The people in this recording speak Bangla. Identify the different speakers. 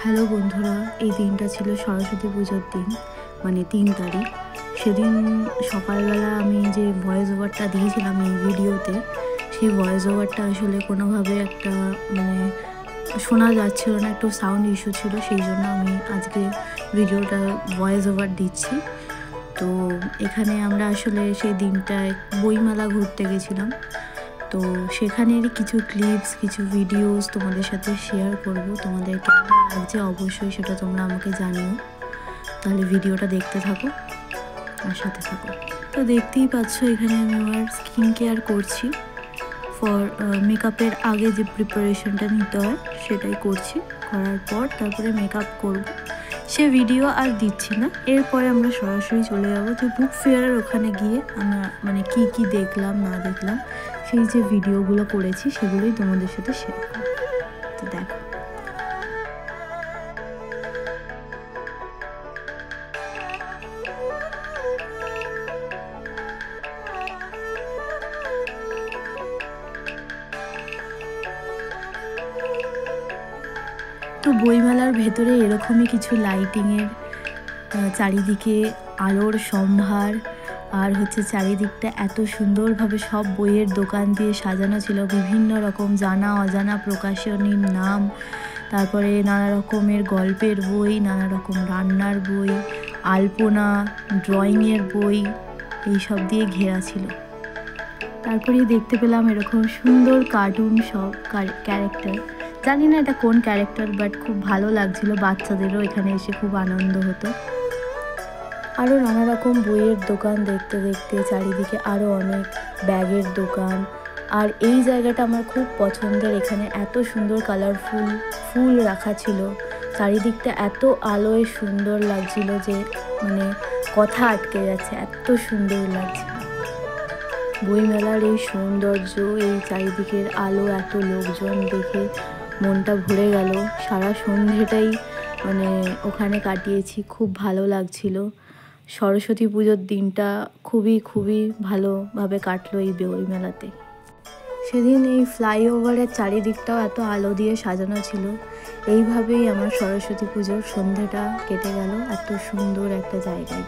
Speaker 1: হ্যালো বন্ধুরা, এই দিনটা ছিল সরস্বতী পুজোর দিন, মানে 3 তারিখ। সেদিন সকালবেলা আমি যে ভয়েস ওভারটা দিয়েছিলাম এই ভিডিওতে, সেই ভয়েস ওভারটা আসলে কোনোভাবে একটা শোনা যাচ্ছিল না, একটু সাউন্ড ইস্যু ছিল। সেই জন্য আমি আজকে ভিডিওটা ভয়েস ওভার দিচ্ছি। তো এখানে আমরা আসলে সেই দিনটায় বইমেলা ঘুরতে গেছিলাম। তো সেখানেরই কিছু ক্লিপস, কিছু ভিডিওস তোমাদের সাথে শেয়ার করব। তোমাদের কেমন লাগছে অবশ্যই সেটা তোমরা আমাকে জানিও। তাহলে ভিডিওটা দেখতে থাকো আর সাথে থাকো। তো দেখতেই পাচ্ছ এখানে আমি আমার স্কিন কেয়ার করছি। মেকআপের আগে যে প্রিপারেশনটা নিতে হয় সেটাই করছি। করার পর তারপরে মেকআপ করব। সে ভিডিও আর দিচ্ছি না। এরপরে আমরা সরাসরি চলে যাব যে বুক ফেয়ারের ওখানে গিয়ে আমরা কি দেখলাম না দেখলাম, সেই যে ভিডিওগুলো করেছি সেগুলোই তোমাদের সাথে শেয়ার করব। তো দেখো, তো বইমেলার ভেতরে এরকমই কিছু লাইটিংয়ের, চারিদিকে আলোর সম্ভার, আর চারিদিকটা এত সুন্দরভাবে সব বইয়ের দোকান দিয়ে সাজানো ছিল। বিভিন্ন রকম জানা অজানা প্রকাশনীর নাম, তারপরে নানা রকমের গল্পের বই, নানা রকম রান্নার বই, আলপনা, ড্রয়িংয়ের বই, এইসব দিয়ে ঘেরা ছিল। তারপরে দেখতে পেলাম এরকম সুন্দর কার্টুন সব ক্যারেক্টার। জানি না এটা কোন ক্যারেক্টার, বাট খুব ভালো লাগছিল। বাচ্চাদেরও এখানে এসে খুব আনন্দ হতো। আরও নানা রকম বইয়ের দোকান দেখতে দেখতে চারিদিকে আরও অনেক ব্যাগের দোকান। আর এই জায়গাটা আমার খুব পছন্দের। এখানে এত সুন্দর কালারফুল ফুল রাখা ছিল, চারিদিকটা এত আলোয় সুন্দর লাগছিল যে কথা আটকে যাচ্ছে, এত সুন্দর লাগছে। বইমেলার এই সৌন্দর্য, এই চারিদিকের আলো, এত লোকজন দেখে মনটা ভরে গেল। সারা সন্ধ্যেটাই ওখানে কাটিয়েছি, খুব ভালো লাগছিল। সরস্বতী পুজোর দিনটা খুবই ভালোভাবে কাটলো এই বইমেলাতে। সেদিন এই ফ্লাইওভারের চারিদিকটাও এত আলো দিয়ে সাজানো ছিল। এইভাবেই আমার সরস্বতী পুজোর সন্ধ্যাটা কেটে গেল এত সুন্দর একটা জায়গায়।